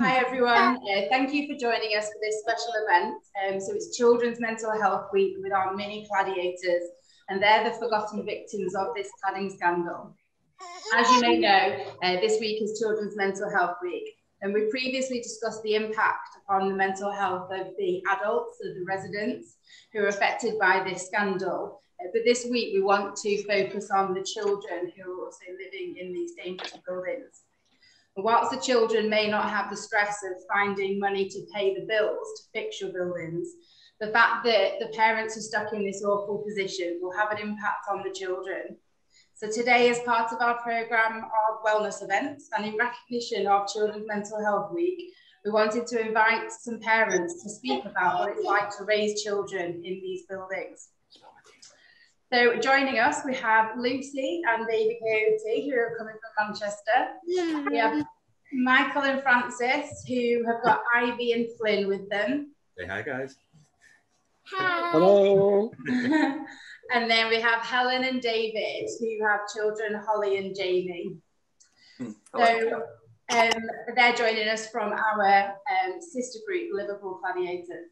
Hi everyone, thank you for joining us for this special event. So it's Children's Mental Health Week with our mini Cladiators, and they're the forgotten victims of this cladding scandal. As you may know, this week is Children's Mental Health Week, and we previously discussed the impact upon the mental health of the adults, of the residents who are affected by this scandal. But this week we want to focus on the children who are also living in these dangerous buildings. Whilst the children may not have the stress of finding money to pay the bills to fix your buildings, the fact that the parents are stuck in this awful position will have an impact on the children. So today, as part of our programme of wellness events and in recognition of Children's Mental Health Week, we wanted to invite some parents to speak about what it's like to raise children in these buildings. So joining us, we have Lucy and baby Coyote, who are coming from Manchester. Yeah. We have Michael and Francis, who have got Ivy and Flynn with them. Say hi, guys. Hi. Hello. And then we have Helen and David, who have children, Holly and Jamie. So they're joining us from our sister group, Liverpool Cladiators.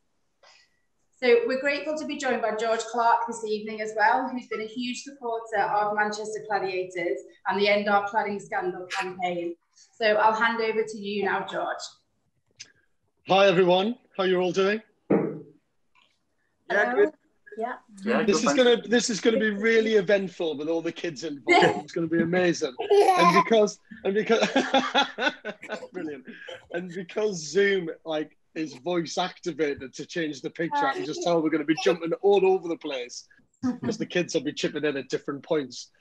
So we're grateful to be joined by George Clarke this evening as well, who's been a huge supporter of Manchester Cladiators and the End Our Cladding Scandal campaign. So I'll hand over to you now, George. Hi everyone, how are you all doing? Yeah, good. Yeah. This is gonna be really eventful with all the kids involved. It's gonna be amazing. And because brilliant. And because Zoom is voice activated to change the picture, I can just tell we're going to be jumping all over the place because the kids will be chipping in at different points.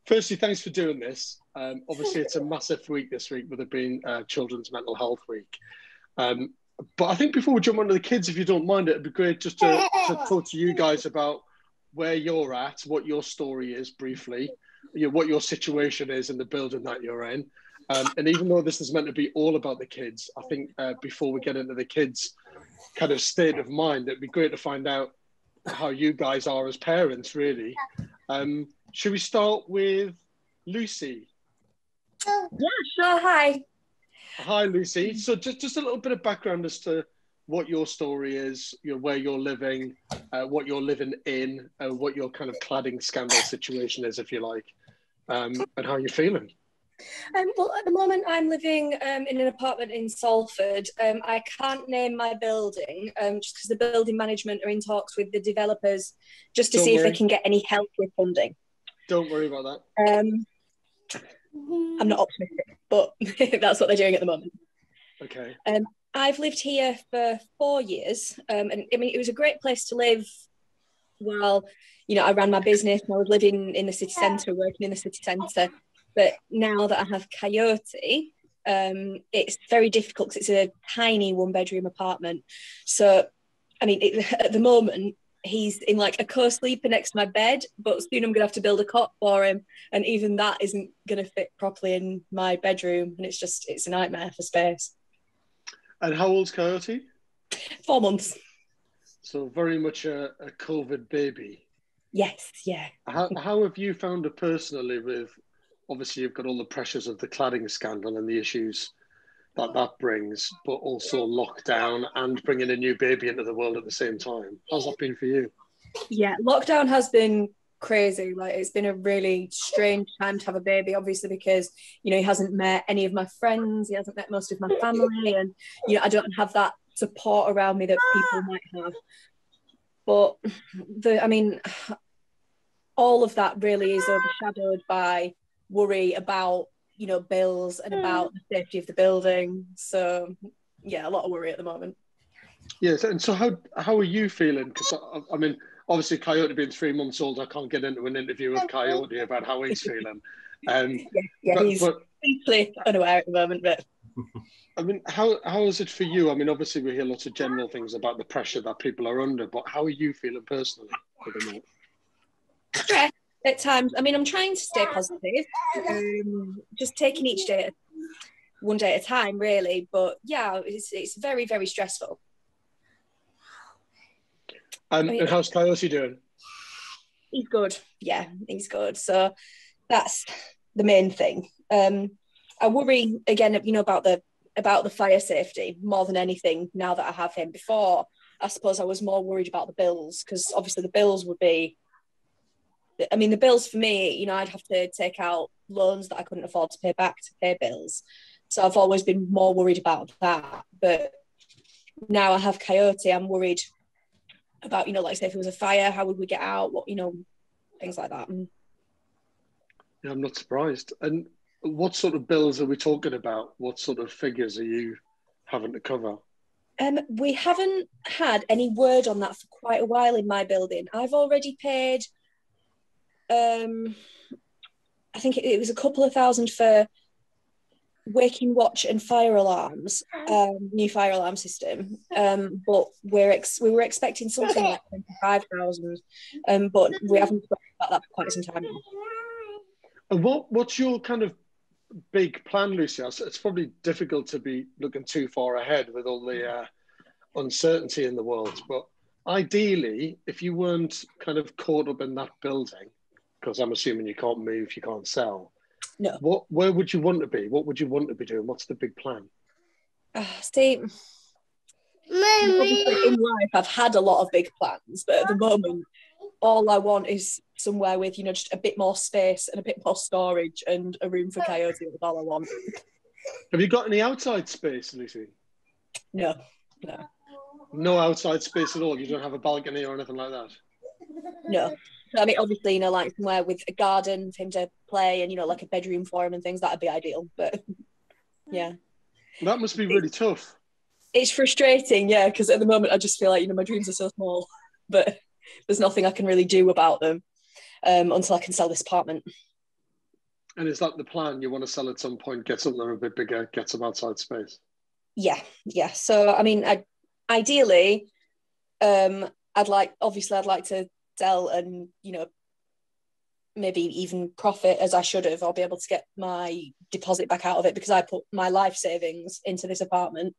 Firstly, thanks for doing this. Obviously, it's a massive week this week with it being Children's Mental Health Week. But I think before we jump onto the kids, if you don't mind, it'd be great just to talk to you guys about where you're at, what your story is briefly, what your situation is in the building that you're in. And even though this is meant to be all about the kids, I think before we get into the kids' kind of state of mind, it'd be great to find out how you guys are as parents, really. Should we start with Lucy? Yeah, sure. Hi. Hi, Lucy. So just a little bit of background as to what your story is, where you're living, what you're living in, what your kind of cladding scandal situation is, if you like, and how you're feeling. Well, at the moment, I'm living in an apartment in Salford. I can't name my building just because the building management are in talks with the developers just to see if they can get any help with funding. Don't worry about that. I'm not optimistic, but that's what they're doing at the moment. Okay. I've lived here for 4 years, and I mean, it was a great place to live while, I ran my business and I was living in the city centre, working in the city centre. But now that I have Coyote, it's very difficult because it's a tiny one-bedroom apartment. So, I mean, at the moment, he's in a co-sleeper next to my bed, but soon I'm going to have to build a cot for him. And even that isn't going to fit properly in my bedroom. And it's a nightmare for space. And how old's Coyote? 4 months. So very much a COVID baby. Yes, yeah. How have you found it personally with... Obviously, you've got all the pressures of the cladding scandal and the issues that brings, but also lockdown and bringing a new baby into the world at the same time. How's that been for you? Yeah, lockdown has been crazy. It's been a really strange time to have a baby, obviously, because, he hasn't met any of my friends, he hasn't met most of my family, and, I don't have that support around me that people might have. But, all of that really is overshadowed by worry about bills and about the safety of the building. So yeah, a lot of worry at the moment. Yes. And so how are you feeling? Because I mean, obviously Coyote being 3 months old, I can't get into an interview with Coyote about how he's feeling. He's completely unaware at the moment. But I mean, how is it for you? I mean, obviously we hear lots of general things about the pressure that people are under, but how are you feeling personally at the moment? Stress at times. I mean, I'm trying to stay positive, just taking each day one day at a time, really. But yeah, it's very, very stressful. And how's Coyote doing? He's good. Yeah, he's good. So that's the main thing. I worry again, about the about the fire safety more than anything now that I have him. Before, I suppose I was more worried about the bills, because obviously the bills would be, I mean, the bills for me, you know, I'd have to take out loans that I couldn't afford to pay back to pay bills. So I've always been more worried about that. But now I have Coyote, I'm worried about, you know, like say if it was a fire, how would we get out? What, you know, things like that. Yeah, I'm not surprised. And what sort of bills are we talking about? What sort of figures are you having to cover? We haven't had any word on that for quite a while in my building. I've already paid, I think it was a couple of thousand for waking watch and fire alarms, new fire alarm system. But we were expecting something like 25,000, but we haven't spoken about that for quite some time now. And what's your kind of big plan, Lucy? It's probably difficult to be looking too far ahead with all the uncertainty in the world. But ideally, if you weren't kind of caught up in that building, because I'm assuming you can't move, you can't sell. No. Where would you want to be? What would you want to be doing? What's the big plan? See, obviously in life, I've had a lot of big plans, but at the moment, all I want is somewhere with, you know, just a bit more space and a bit more storage and a room for Coyote. That's all I want. Have you got any outside space, Lucy? No. No outside space at all? You don't have a balcony or anything like that? No. I mean, obviously, you know, like somewhere with a garden for him to play and, you know, like a bedroom for him and things, that'd be ideal. But yeah. That must be really tough. It's frustrating, yeah, because at the moment I just feel like, you know, my dreams are so small, but there's nothing I can really do about them until I can sell this apartment. And is that the plan? You want to sell at some point, get something a bit bigger, get some outside space? Yeah. So, I mean, ideally, I'd like to sell and, you know, maybe even profit as I should have, or be able to get my deposit back out of it because I put my life savings into this apartment.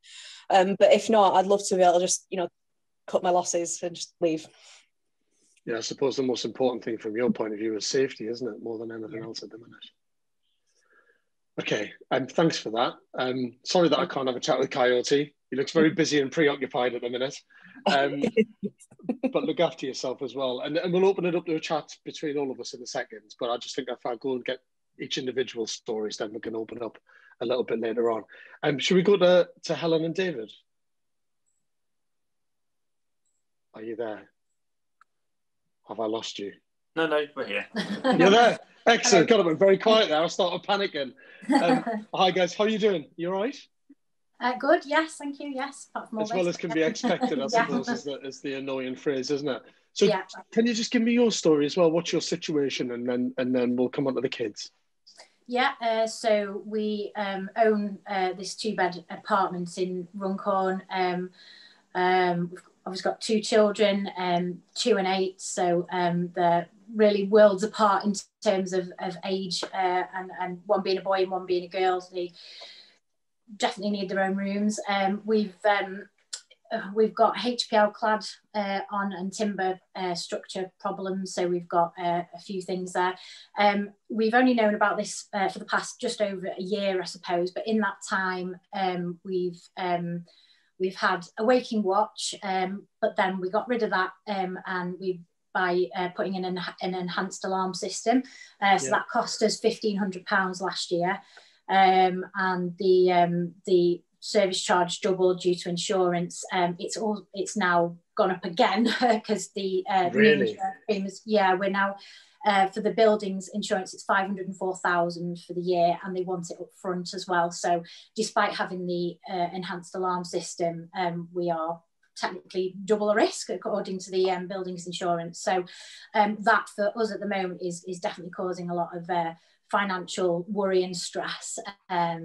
But if not, I'd love to be able to just, you know, cut my losses and just leave. Yeah, I suppose the most important thing from your point of view is safety, isn't it? More than anything else at the minute. Okay, thanks for that. Sorry that I can't have a chat with Coyote. He looks very busy and preoccupied at the minute. But look after yourself as well. And we'll open it up to a chat between all of us in a second. But I just think if I go and get each individual stories, then we can open up a little bit later on. Should we go to Helen and David? Are you there? Have I lost you? No, we're here. You're there. Excellent. God, I've been very quiet there. I started panicking. Hi, guys. How are you doing? You all right? Good. Yes, thank you. Yes. As well as can be expected, I suppose, is the annoying phrase, isn't it? So can you just give me your story as well? What's your situation? And then we'll come on to the kids. Yeah. So we own this 2-bed apartment in Runcorn. We've obviously got 2 children, 2 and 8. So they're really worlds apart in terms of age, and one being a boy and one being a girl. So they definitely need their own rooms. We've got HPL clad on and timber structure problems, so we've got a few things there. We've only known about this for the past just over a year, I suppose, but in that time we've had a waking watch, but then we got rid of that and by putting in an enhanced alarm system. So that cost us £1,500 last year. And the service charge doubled due to insurance. It's now gone up again because the really? Premiums, we're now for the buildings insurance, it's 504,000 for the year, and they want it up front as well. So despite having the enhanced alarm system, we are technically double the risk according to the buildings insurance. So that for us at the moment is definitely causing a lot of financial worry and stress,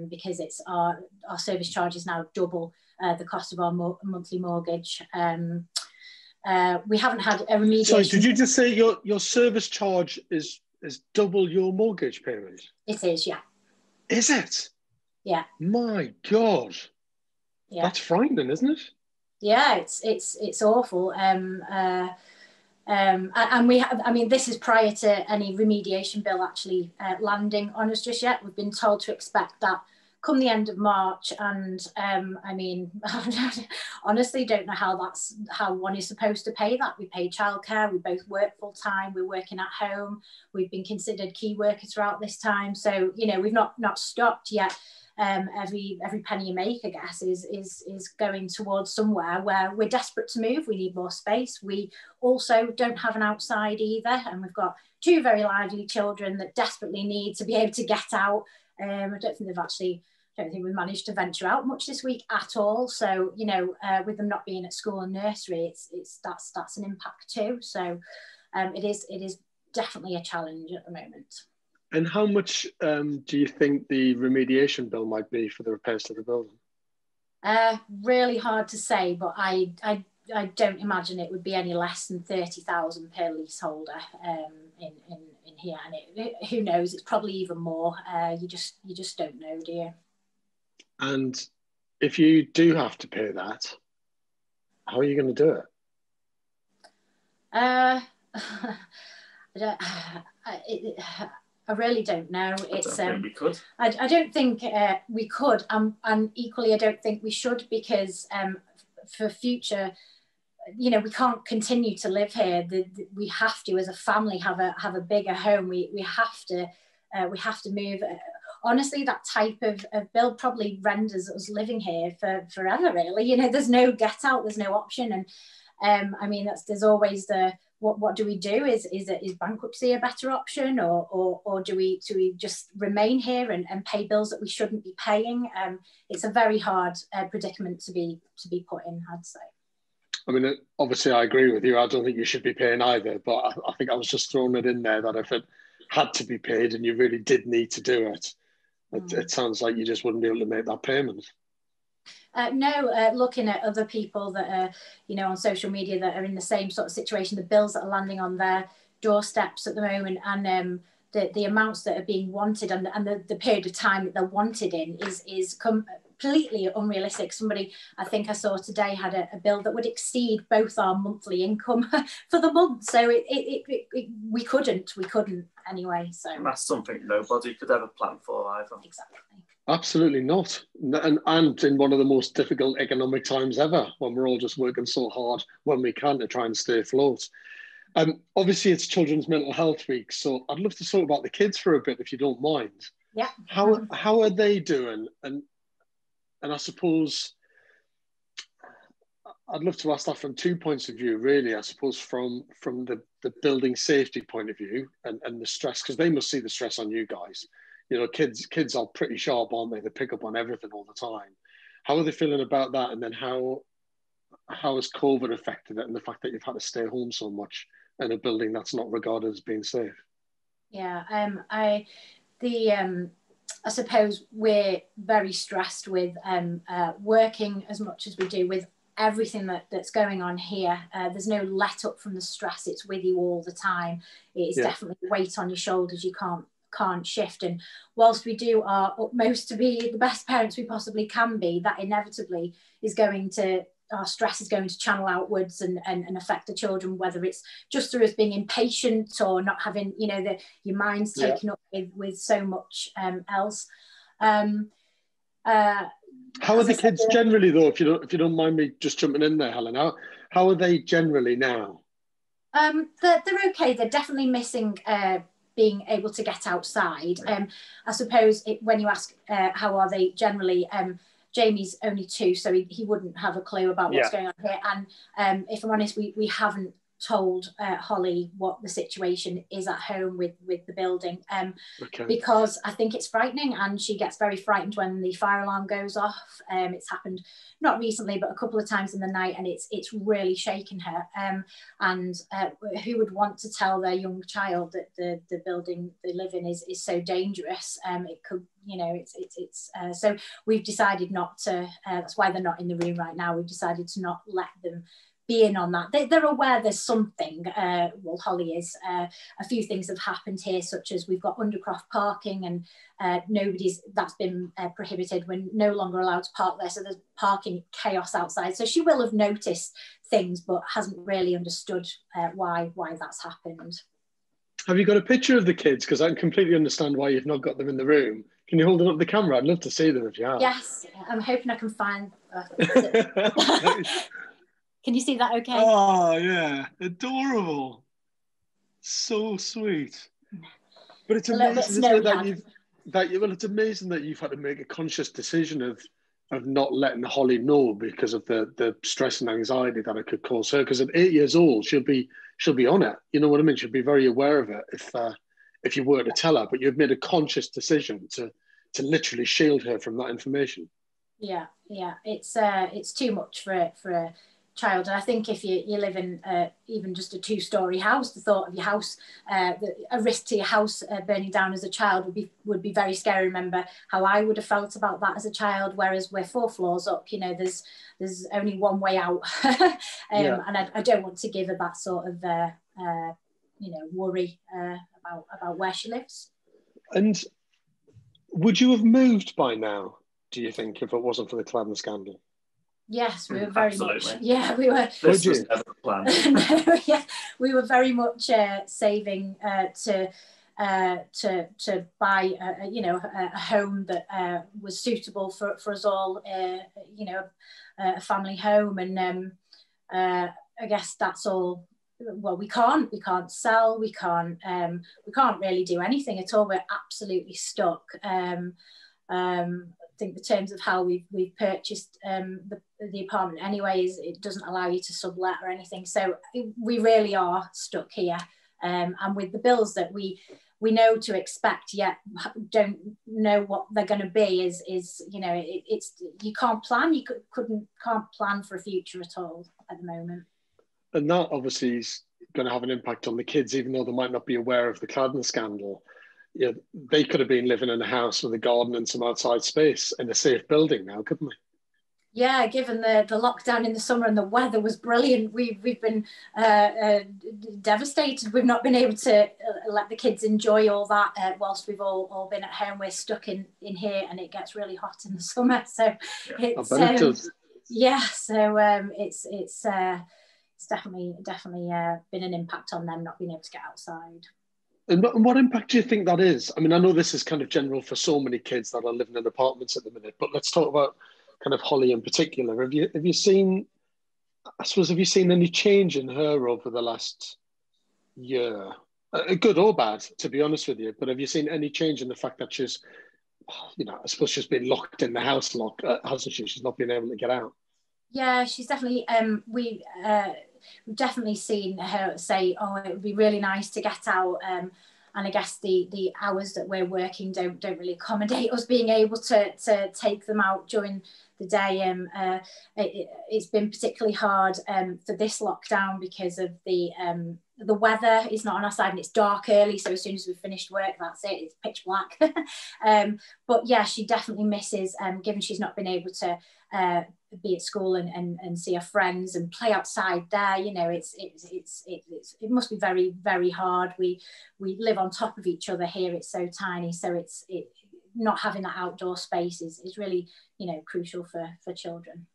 because it's our service charge is now double the cost of our monthly mortgage. We haven't had a remediation. Sorry, did you just say your service charge is double your mortgage payment? It is, yeah. Is it? Yeah. My God. Yeah. That's frightening, isn't it? Yeah, it's awful. And we have, I mean, this is prior to any remediation bill actually landing on us just yet. We've been told to expect that come the end of March, and I mean, honestly, don't know how one is supposed to pay that. We pay childcare, we both work full time, we're working at home, we've been considered key workers throughout this time. So, you know, we've not stopped yet. Every penny you make, I guess, is going towards somewhere where we're desperate to move. We need more space. We also don't have an outside either, and we've got two very lively children that desperately need to be able to get out. I don't think we've managed to venture out much this week at all. So, you know, with them not being at school and nursery, that's an impact too. So, it is definitely a challenge at the moment. And how much do you think the remediation bill might be for the repairs to the building? Really hard to say, but I don't imagine it would be any less than 30,000 per leaseholder in here. And who knows? It's probably even more. You just don't know, do you? And if you do have to pay that, how are you going to do it? I really don't know. I don't think we could. I don't think we could, and equally, I don't think we should, because for future, you know, we can't continue to live here. We have to, as a family, have a bigger home. We have to move. Honestly, that type of bill probably renders us living here for forever. Really, you know, there's no get out, there's no option, and I mean, there's always the what do we do? Is bankruptcy a better option, or do we just remain here and pay bills that we shouldn't be paying? It's a very hard predicament to be put in, I'd say. I mean, obviously, I agree with you. I don't think you should be paying either, but I think I was just throwing it in there that if it had to be paid and you really did need to do it, it sounds like you just wouldn't be able to make that payment. No, looking at other people that are, you know, on social media that are in the same sort of situation, the bills that are landing on their doorsteps at the moment, and the amounts that are being wanted, and the period of time that they're wanted in is completely unrealistic. Somebody, I think I saw today, had a bill that would exceed both our monthly income for the month. So we couldn't anyway. So and that's something nobody could ever plan for either. Exactly. Absolutely not. And in one of the most difficult economic times ever, when we're all just working so hard when we can to try and stay afloat. Obviously, it's Children's Mental Health Week, so I'd love to talk about the kids for a bit, if you don't mind. Yeah. How are they doing? And I suppose I'd love to ask that from 2 points of view, really. I suppose from the building safety point of view and the stress, because they must see the stress on you guys. You know, kids are pretty sharp, aren't they? They pick up on everything all the time. How are they feeling about that? And then how has COVID affected it, and the fact that you've had to stay home so much in a building that's not regarded as being safe? Yeah, I suppose we're very stressed with working as much as we do with everything that's going on here. There's no let up from the stress. It's with you all the time. It's definitely a weight on your shoulders. You can't shift, and whilst we do our utmost to be the best parents we possibly can be, that inevitably our stress is going to channel outwards and affect the children, whether it's just through us being impatient or not having, you know, your mind's taken up with so much else. How are the kids generally, though, if you don't mind me just jumping in there, Helen? How are they generally now? They're okay. They're definitely missing being able to get outside. I suppose when you ask how are they generally, Jamie's only 2, so he wouldn't have a clue about what's going on here. And if I'm honest, we haven't told Holly what the situation is at home with the building, because I think it's frightening, and she gets very frightened when the fire alarm goes off. It's happened not recently, but a couple of times in the night, and it's really shaken her. And who would want to tell their young child that the building they live in is so dangerous? It could, you know, it's so we've decided not to. That's why they're not in the room right now. We've decided to not let them be in on that. They're aware there's something, well, Holly is, a few things have happened here, such as we've got undercroft parking, and that's been prohibited. We're no longer allowed to park there, so there's parking chaos outside. So she will have noticed things, but hasn't really understood why that's happened. Have you got a picture of the kids? Because I can completely understand why you've not got them in the room. Can you hold it up the camera? I'd love to see them if you are. Yes, I'm hoping I can find. Can you see that okay? Oh, yeah. Adorable. So sweet. But it's amazing, isn't it, well, it's amazing that you've had to make a conscious decision of not letting Holly know because of the stress and anxiety that it could cause her. Because at 8 years old, she'll be on it. You know what I mean? She'll be very aware of it if you were to tell her. But you've made a conscious decision to literally shield her from that information. Yeah, it's too much for a child, and I think if you live in even just a 2-story house, the thought of your house, a risk to your house burning down as a child would be very scary. Remember how I would have felt about that as a child, whereas we're 4 floors up, you know, there's only one way out. And I don't want to give her that sort of worry about where she lives. And would you have moved by now, do you think, if it wasn't for the cladding scandal? Yes, we were very Absolutely. much. Yeah, we were. This was never the plan. No, yeah, we were very much saving to buy a home that was suitable for us all. A family home, and I guess that's all. Well, we can't sell. We can't really do anything at all. We're absolutely stuck. I think the terms of how we've purchased the apartment anyway is it doesn't allow you to sublet or anything, so we really are stuck here, and with the bills that we know to expect yet don't know what they're going to be is it's you can't plan, can't plan for a future at all at the moment. And that obviously is going to have an impact on the kids, even though they might not be aware of the cladding scandal. Yeah, they could have been living in a house with a garden and some outside space in a safe building now, couldn't they? Yeah, given the lockdown in the summer and the weather was brilliant, we've been devastated. We've not been able to let the kids enjoy all that whilst we've all been at home. We're stuck in here, and it gets really hot in the summer. So it's I bet it does. Yeah, so it's definitely been an impact on them not being able to get outside. And what impact do you think that is? I mean, I know this is kind of general for so many kids that are living in apartments at the minute, but let's talk about kind of Holly in particular. Have you seen any change in her over the last year? Good or bad, to be honest with you, but have you seen any change in the fact that she's, I suppose she's been locked in the house, hasn't she? She's not been able to get out. Yeah, she's definitely, we've definitely seen her say, oh, it would be really nice to get out. And I guess the hours that we're working don't really accommodate us being able to take them out during the day. It's been particularly hard for this lockdown because of the weather is not on our side and it's dark early. So as soon as we've finished work, that's it, it's pitch black. But yeah, she definitely misses, given she's not been able to be at school and see her friends and play outside there. It must be very, very hard. We live on top of each other here. It's so tiny, so it's not having that outdoor space is really crucial for children.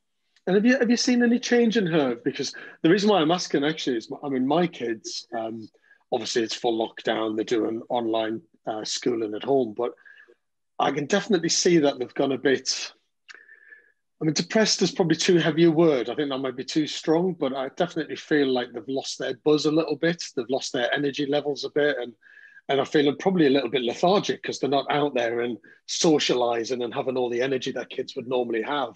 And have you seen any change in her? Because the reason why I'm asking actually is, I mean, my kids, obviously it's full lockdown, they're doing online schooling at home, but I can definitely see that they've gone a bit, I mean, depressed is probably too heavy a word. I think that might be too strong, but I definitely feel like they've lost their buzz a little bit. They've lost their energy levels a bit. And I feel probably a little bit lethargic because they're not out there and socialising and having all the energy that kids would normally have.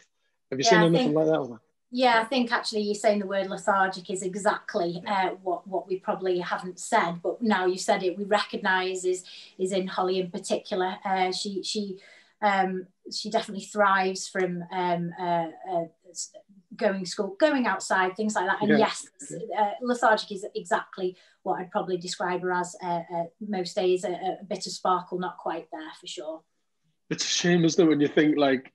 Have you seen anything like that? Yeah, I think actually you saying the word lethargic is exactly what we probably haven't said, but now you said it, we recognise is in Holly in particular. She definitely thrives from going to school, going outside, things like that. And yes, lethargic is exactly what I'd probably describe her as. Most days, a bit of sparkle, not quite there for sure. It's a shame, isn't it, when you think, like,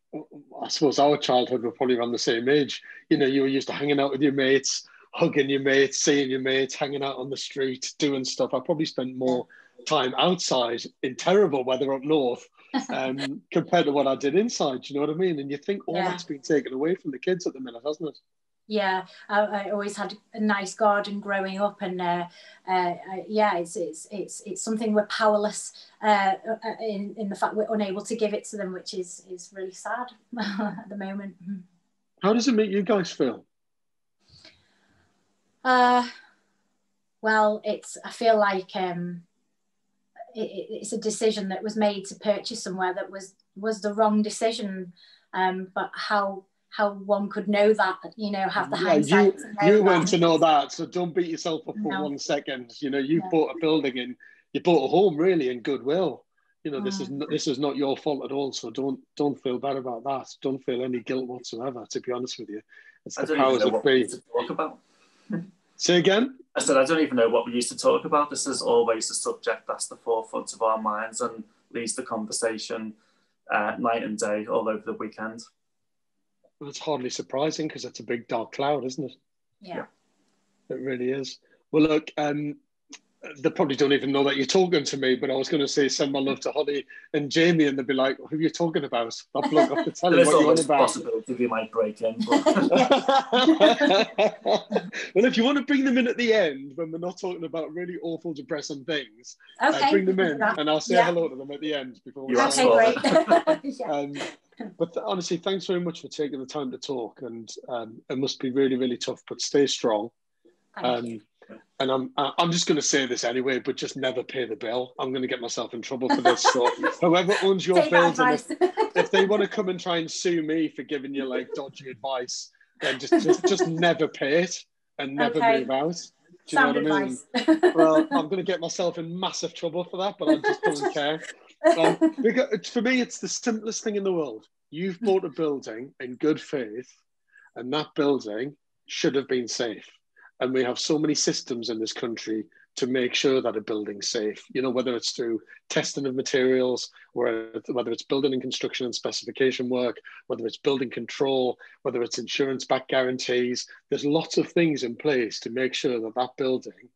I suppose our childhood were probably around the same age. You were used to hanging out with your mates, hugging your mates, seeing your mates, hanging out on the street, doing stuff. I probably spent more time outside in terrible weather up north compared to what I did inside. Do you know what I mean? And you think all that's been taken away from the kids at the minute, hasn't it? Yeah, I always had a nice garden growing up, and yeah, it's something we're powerless in the fact we're unable to give it to them, which is really sad at the moment. How does it make you guys feel? Well, I feel like it's a decision that was made to purchase somewhere that was the wrong decision, but how one could know that, have the hindsight to know you weren't that. to know that, so don't beat yourself up for 1 second. You bought a building and you bought a home really in goodwill. This is not your fault at all, so don't feel bad about that. Don't feel any guilt whatsoever, to be honest with you. It's the powers that be. Talk about. Say again? I said, I don't even know what we used to talk about. This is always a subject that's the forefront of our minds and leads the conversation night and day all over the weekend. Well, it's hardly surprising because it's a big dark cloud, isn't it? Yeah. It really is. Well, look, they probably don't even know that you're talking to me, but I was going to say send my love to Holly and Jamie, and they'll be like, who are you talking about? That bloke off the telly, what are you on about? There's always a possibility we might break in. But... Well, if you want to bring them in at the end, when we're not talking about really awful, depressing things, bring them in, and I'll say hello to them at the end. Before we great. But honestly, thanks very much for taking the time to talk, and it must be really, really tough, but stay strong. Thank you. And I'm just going to say this anyway, but just never pay the bill. I'm going to get myself in trouble for this. So whoever owns your building, if they want to come and try and sue me for giving you like dodgy advice, then just never pay it and never move out. Do you know what I mean? Well, I'm going to get myself in massive trouble for that, but I just don't care. Because for me, it's the simplest thing in the world. You've bought a building in good faith, and that building should have been safe. And we have so many systems in this country to make sure that a building's safe, whether it's through testing of materials, whether it's building and construction and specification work, whether it's building control, whether it's insurance-backed guarantees. There's lots of things in place to make sure that that building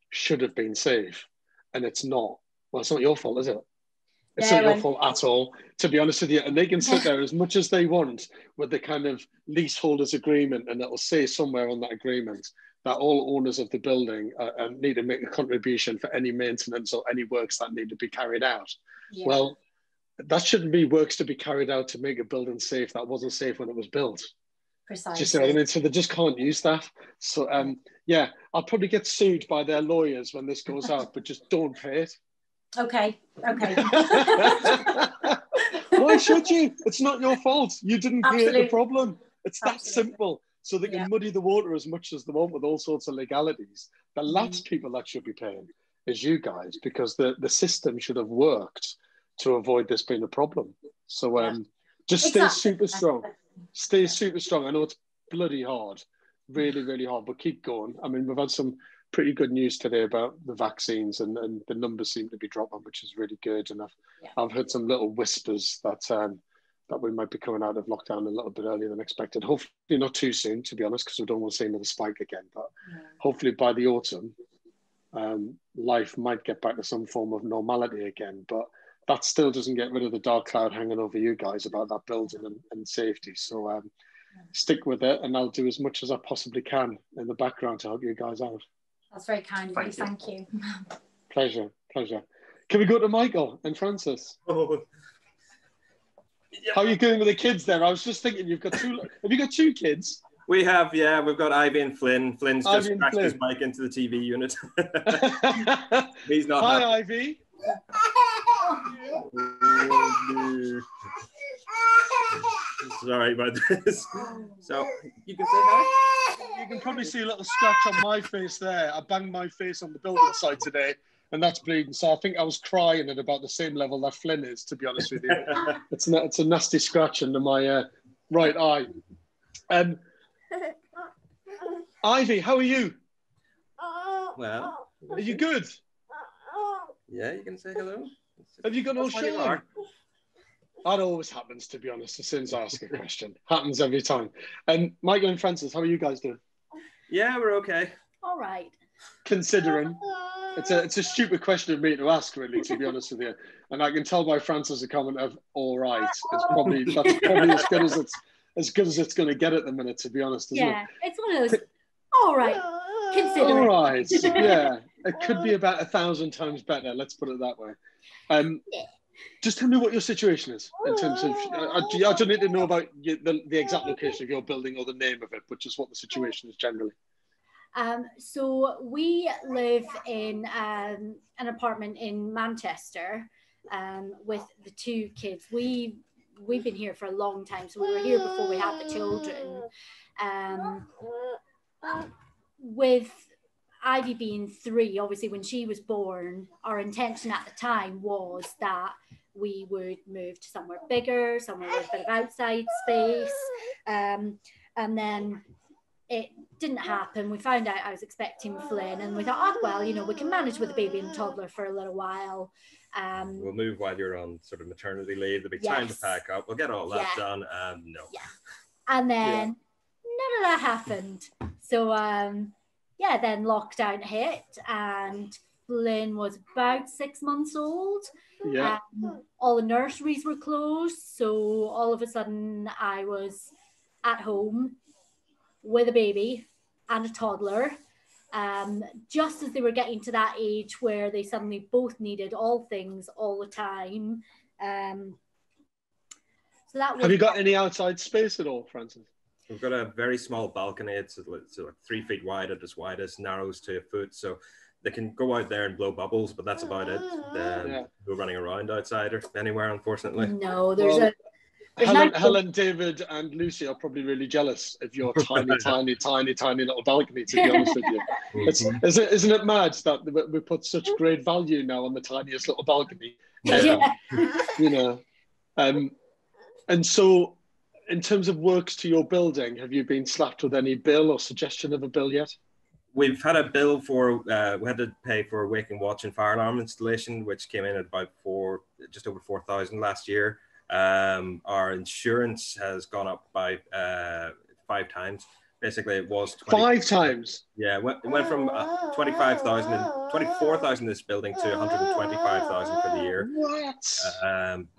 should have been safe. And it's not. Well, it's not your fault, is it? It's not your fault at all, to be honest with you. And they can sit there as much as they want with the kind of leaseholders agreement, and it'll say somewhere on that agreement that all owners of the building need to make a contribution for any maintenance or any works that need to be carried out. Yeah. Well, that shouldn't be works to be carried out to make a building safe that wasn't safe when it was built. Precisely. Do you see what I mean? So they just can't use that. So yeah, I'll probably get sued by their lawyers when this goes out, but just don't pay it. Okay. Why should you? It's not your fault. You didn't create the problem. It's that simple. So they can muddy the water as much as they want with all sorts of legalities. The last people that should be paying is you guys, because the system should have worked to avoid this being a problem. So just stay super strong. Stay super strong. I know it's bloody hard, really, really hard, but keep going. I mean, we've had some pretty good news today about the vaccines, and the numbers seem to be dropping, which is really good. And I've heard some little whispers that we might be coming out of lockdown a little bit earlier than expected. Hopefully not too soon, to be honest, because we don't want to see another spike again. But hopefully by the autumn, life might get back to some form of normality again. But that still doesn't get rid of the dark cloud hanging over you guys about that building and safety. So stick with it, and I'll do as much as I possibly can in the background to help you guys out. That's very kind of you. Thank you. Pleasure. Can we go to Michael and Francis? Yeah. How are you going with the kids there? I was just thinking, have you got two kids? We have, yeah. We've got Ivy and Flynn. Flynn's just crashed his mic into the TV unit. He's not Hi, happy. Ivy. Sorry about this. So, you can say hi? You can probably see a little scratch on my face there. I banged my face on the building site today, and that's bleeding. So I think I was crying at about the same level that Flynn is, to be honest with you. It's a nasty scratch under my right eye. Ivy, how are you? Well, are you good? Yeah, you can say hello. Have you got no shine? That always happens, to be honest, as soon as I ask a question. Happens every time. And Michael and Francis, how are you guys doing? Yeah, we're okay. All right. Considering. It's a stupid question of me to ask, really, to be honest with you. And I can tell by Francis' comment of "all right." That's probably as good as good as it's going to get at the minute, to be honest, isn't it? Yeah, it's one of those, all right, consider All it. right, yeah. It could be about 1,000 times better, let's put it that way. Just tell me what your situation is in terms of, I don't need to know about the exact location of your building or the name of it, but just what the situation is generally. So we live in an apartment in Manchester with the 2 kids. We've been here for a long time, so we were here before we had the children. With Ivy being 3, obviously when she was born, our intention at the time was that we would move to somewhere bigger, somewhere with a bit of outside space. And then it didn't happen. We found out I was expecting Flynn, and we thought, oh, well, you know, we can manage with a baby and toddler for a little while. We'll move while you're on sort of maternity leave. There'll be time to pack up. We'll get all that done. No. Yeah. And then none of that happened. So, then lockdown hit, and Flynn was about 6 months old. Yeah. All the nurseries were closed. So all of a sudden I was at home with a baby and a toddler, just as they were getting to that age where they suddenly both needed all things all the time. So that was. Have you got any outside space at all, Francis? We've got a very small balcony. It's like 3 feet wide at its widest, narrows to a foot. So they can go out there and blow bubbles, but that's about it. We're running around outside or anywhere, unfortunately. No, there's Helen, David, and Lucy are probably really jealous of your tiny little balcony, to be honest with you. Isn't it mad that we put such great value now on the tiniest little balcony? You know. And so, in terms of works to your building, have you been slapped with any bill or suggestion of a bill yet? We've had a bill for, we had to pay for wake and watch and fire alarm installation, which came in at about just over 4,000 last year. Our insurance has gone up by 5 times. Basically, it was 5 times. Yeah, it went from 24,000 in this building to 125,000 for the year. What?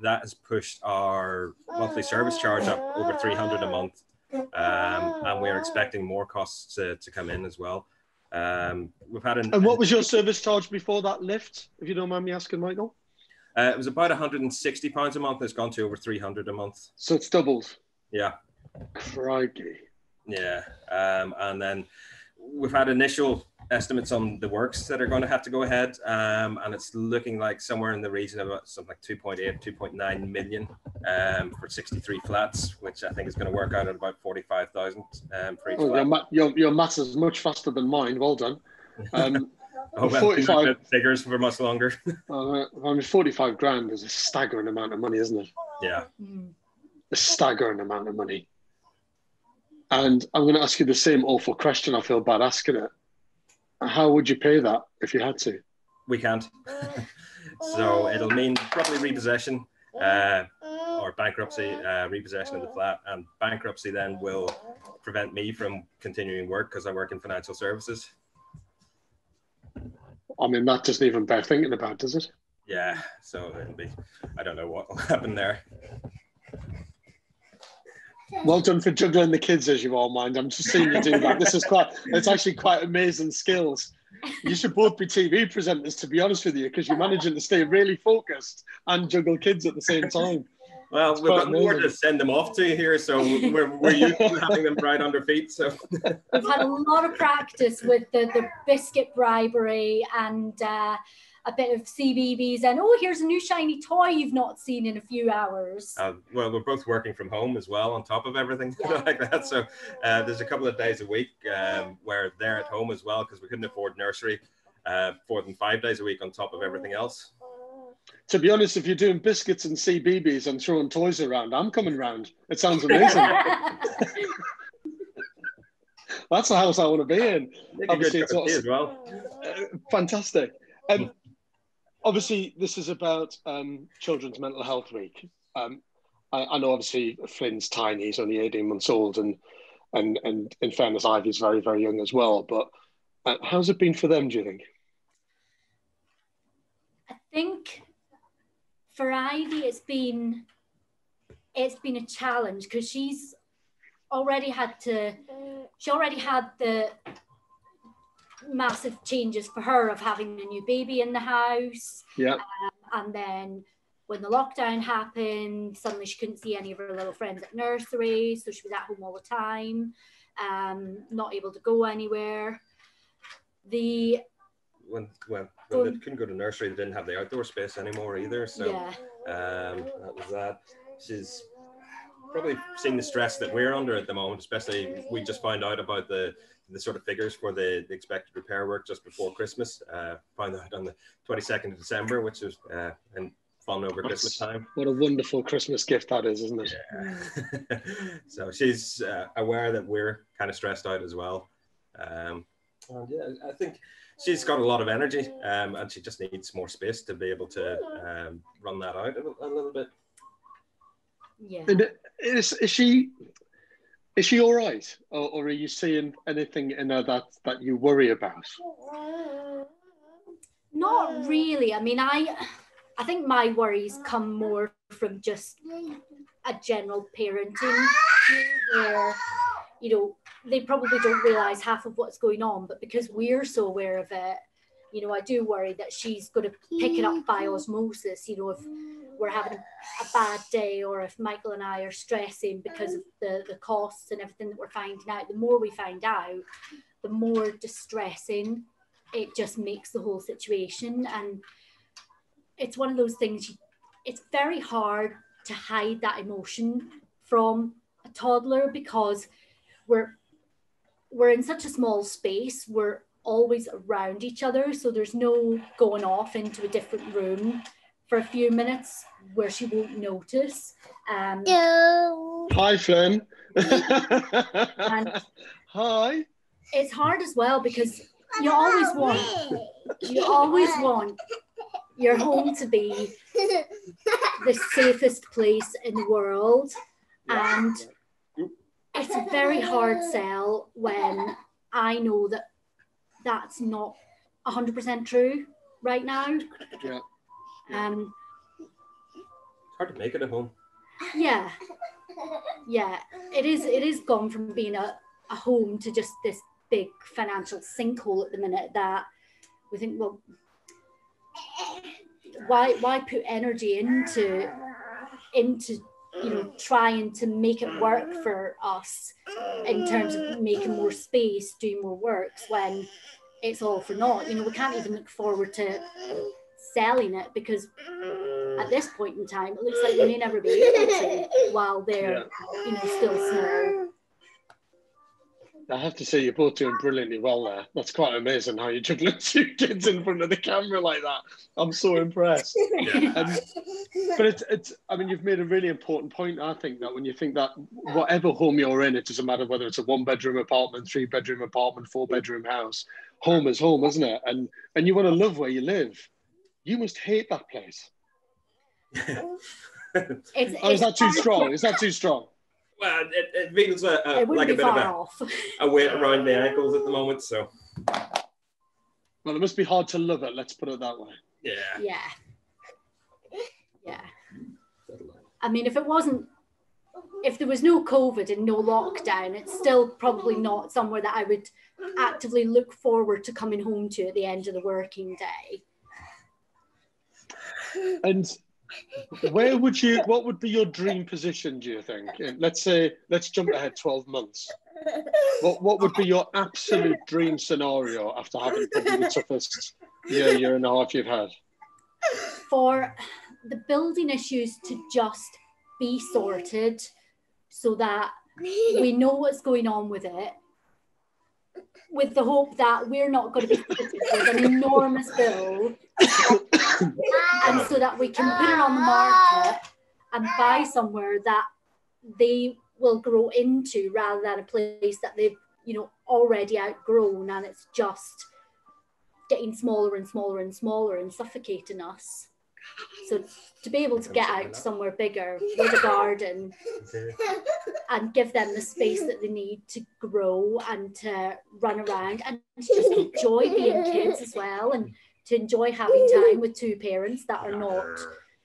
That has pushed our monthly service charge up over 300 a month, and we're expecting more costs to come in as well. We've had and what was your service charge before that lift, if you don't mind me asking, Michael? It was about £160 a month. It's gone to over 300 a month. So it's doubled. Yeah. Crikey. Yeah. And then we've had initial estimates on the works that are going to have to go ahead. And it's looking like somewhere in the region of something like 2.8, 2.9 million for 63 flats, which I think is going to work out at about 45,000 for each flat. Your maths is much faster than mine. Well done. 45 figures for much longer. 45 grand is a staggering amount of money, isn't it? Yeah. A staggering amount of money. And I'm going to ask you the same awful question. I feel bad asking it. How would you pay that if you had to? We can't. So it'll mean probably repossession or bankruptcy, repossession of the flat. And bankruptcy then will prevent me from continuing work because I work in financial services. I mean, that doesn't even bear thinking about, does it? Yeah, so it'll be, I don't know what will happen there. Well done for juggling the kids, as you all mind. I'm just seeing you do that. It's actually quite amazing skills. You should both be TV presenters, to be honest with you, because you're managing to stay really focused and juggle kids at the same time. Well, we've got more to send them off to here, so we're used to having them right on their feet. So we've had a lot of practice with the biscuit bribery and a bit of CBBS and, oh, here's a new shiny toy you've not seen in a few hours. Well, we're both working from home as well on top of everything like that. So there's a couple of days a week where they're at home as well because we couldn't afford nursery more than 5 days a week on top of everything else. To be honest, if you're doing biscuits and CBBS and throwing toys around, I'm coming round. It sounds amazing. That's the house I want to be in. Obviously, it's as well. Fantastic. Obviously, this is about Children's Mental Health Week. I know, obviously, Flynn's tiny. He's only 18 months old. And in fairness, Ivy's very, very young as well. But how's it been for them, do you think? I think for Ivy, it's been a challenge because she's already had the massive changes for her of having a new baby in the house. Yeah. And then when the lockdown happened, suddenly she couldn't see any of her little friends at nursery, so she was at home all the time, not able to go anywhere. When they couldn't go to nursery, they didn't have the outdoor space anymore either. So yeah. That was that. She's probably seen the stress that we're under at the moment, especially we just found out about the sort of figures for the expected repair work just before Christmas. Found out on the 22nd of December, which was in fun over Christmas time. What a wonderful Christmas gift that is, isn't it? Yeah. So she's aware that we're kind of stressed out as well. And yeah, I think she's got a lot of energy, and she just needs more space to be able to run that out a little bit. Yeah. And is she all right, or are you seeing anything in her that you worry about? Not really. I mean, I think my worries come more from just a general parenting, where, you know, they probably don't realise half of what's going on, but because we're so aware of it, you know, I do worry that she's going to pick it up by osmosis. You know, if we're having a bad day, or if Michael and I are stressing because of the costs and everything that we're finding out, the more we find out, the more distressing it just makes the whole situation. And it's one of those things, it's very hard to hide that emotion from a toddler, because we're in such a small space, we're always around each other, so there's no going off into a different room for a few minutes where she won't notice. Hi, Flynn. And hi. It's hard as well, because you always want your home to be the safest place in the world. And it's a very hard sell when I know that that's not 100% true right now. Yeah. It's hard to make it at home. Yeah. It is gone from being a home to just this big financial sinkhole at the minute, that we think, well, why put energy into you know, trying to make it work for us in terms of making more space, doing more works, when it's all for naught. You know, we can't even look forward to selling it, because at this point in time it looks like we may never be able to, while they're you know, still small. I have to say, you're both doing brilliantly well there. That's quite amazing how you're juggling two kids in front of the camera like that. I'm so impressed. But it's I mean, you've made a really important point, I think, that when you think that whatever home you're in, it doesn't matter whether it's a 1-bedroom apartment, 3-bedroom apartment, 4-bedroom house, home is home, isn't it? And you want to love where you live. You must hate that place. Is that too strong? Is that too strong? Well, it feels like a bit of a weight around the ankles at the moment, so. Well, it must be hard to love it, let's put it that way. Yeah. I mean, if there was no COVID and no lockdown, it's still probably not somewhere that I would actively look forward to coming home to at the end of the working day. And what would be your dream position, do you think? Let's jump ahead 12 months. What would be your absolute dream scenario after having probably the toughest year and a half you've had? For the building issues to just be sorted, so that we know what's going on with it, with the hope that we're not going to be fitted with an enormous bill, and so that we can put it on the market and buy somewhere that they will grow into, rather than a place that they've, you know, already outgrown, and it's just getting smaller and smaller and smaller and suffocating us. So to be able to get out somewhere bigger with a garden and give them the space that they need to grow and to run around and to just enjoy being kids as well, and to enjoy having time with two parents that are not,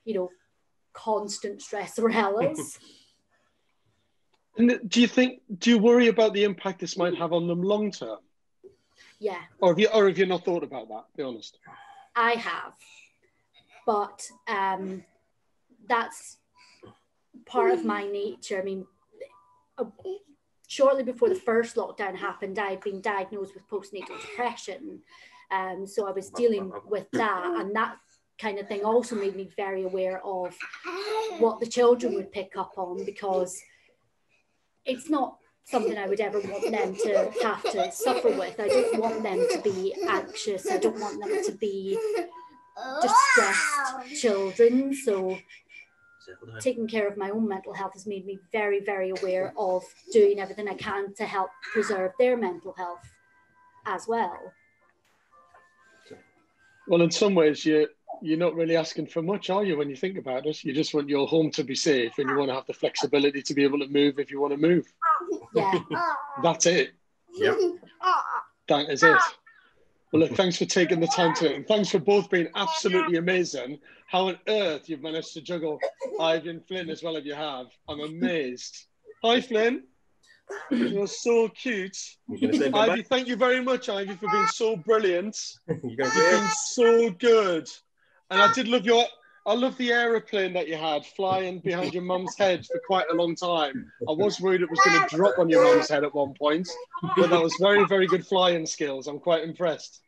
you know, constant stress or hellas. And do you worry about the impact this might have on them long term? Yeah. Or have you not thought about that? Be honest. I have, but that's part of my nature. I mean, shortly before the first lockdown happened, I'd been diagnosed with postnatal depression. So I was dealing with that, and that kind of thing also made me very aware of what the children would pick up on, because it's not something I would ever want them to have to suffer with. I don't want them to be anxious. I don't want them to be distressed children. So taking care of my own mental health has made me very, very aware of doing everything I can to help preserve their mental health as well. Well, in some ways, you're not really asking for much, are you, when you think about it? You just want your home to be safe, and you want to have the flexibility to be able to move if you want to move. Yeah. That's it. Yep. That is it. Well, look, thanks for taking the time to, and thanks for both being absolutely amazing. How on earth you've managed to juggle Ivy and Flynn as well as you have. I'm amazed. Hi, Flynn. You're so cute. Ivy, thank you very much, Ivy, for being so brilliant. You've been so good. And I love the aeroplane that you had flying behind your mum's head for quite a long time. I was worried it was going to drop on your mum's head at one point, but that was very, very good flying skills. I'm quite impressed.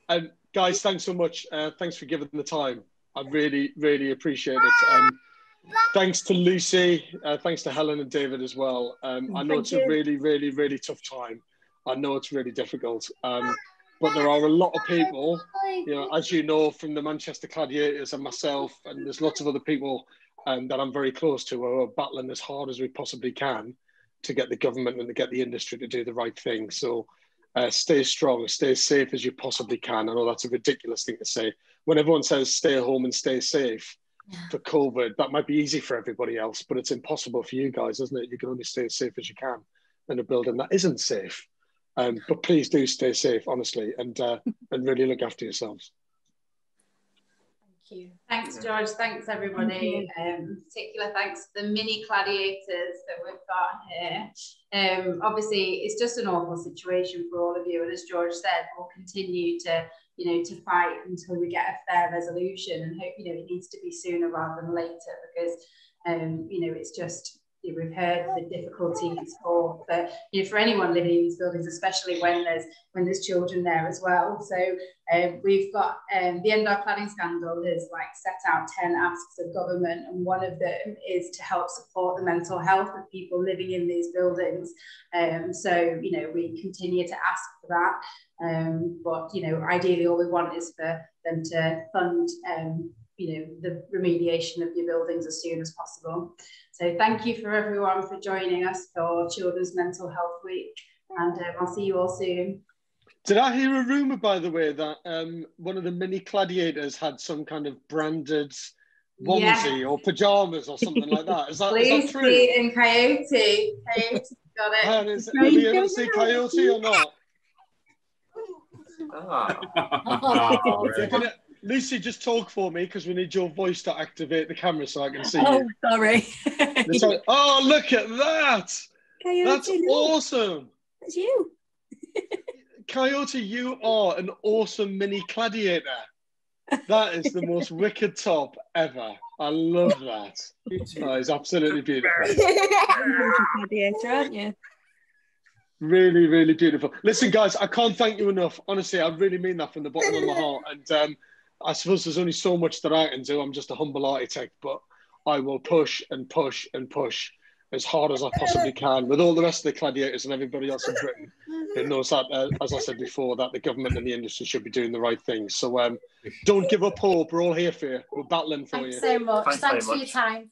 And guys, thanks so much. Thanks for giving the time. I really, really appreciate it. Thanks to Lucy. Thanks to Helen and David as well. I know it's a really, really, really tough time. I know it's really difficult. But there are a lot of people, as you know, from the Manchester Cladiators and myself, and there's lots of other people that I'm very close to, who are battling as hard as we possibly can to get the government and to get the industry to do the right thing. So stay strong, stay safe as you possibly can. I know that's a ridiculous thing to say. When everyone says stay home and stay safe for COVID, that might be easy for everybody else, but it's impossible for you guys, isn't it? You can only stay as safe as you can in a building that isn't safe. But please do stay safe, honestly, and really look after yourselves. Thank you. Thanks, George. Thanks, everybody. Particular thanks to the mini Cladiators that we've got here. Obviously, it's just an awful situation for all of you, and as George said, we'll continue to fight until we get a fair resolution, and hope it needs to be sooner rather than later, because it's just. We've heard the difficulties for anyone living in these buildings, especially when there's children there as well. So we've got the End Our Cladding Scandal has set out 10 asks of government, and one of them is to help support the mental health of people living in these buildings. So we continue to ask for that, but ideally all we want is for them to fund the remediation of your buildings as soon as possible. So thank you for everyone for joining us for Children's Mental Health Week, and I'll see you all soon. Did I hear a rumour, by the way, that one of the mini Cladiators had some kind of branded onesie or pyjamas or something like that? Is that true? See in Coyote. Coyote's got it. Have you ever seen Coyote or not? Lucy, just talk for me, because we need your voice to activate the camera so I can see you. Oh, sorry. Oh, look at that. Coyote, that's awesome. That's you. Coyote, you are an awesome mini Cladiator. That is the most wicked top ever. I love that. Oh, it's absolutely beautiful. Gladiator, aren't you? Really, really beautiful. Listen, guys, I can't thank you enough. Honestly, I really mean that from the bottom of my heart. And I suppose there's only so much that I can do. I'm just a humble architect, but I will push and push and push as hard as I possibly can with all the rest of the Cladiators and everybody else in Britain who knows that, as I said before, that the government and the industry should be doing the right thing. So don't give up hope. We're all here for you. We're battling for you. Thanks so much. Thanks for your time.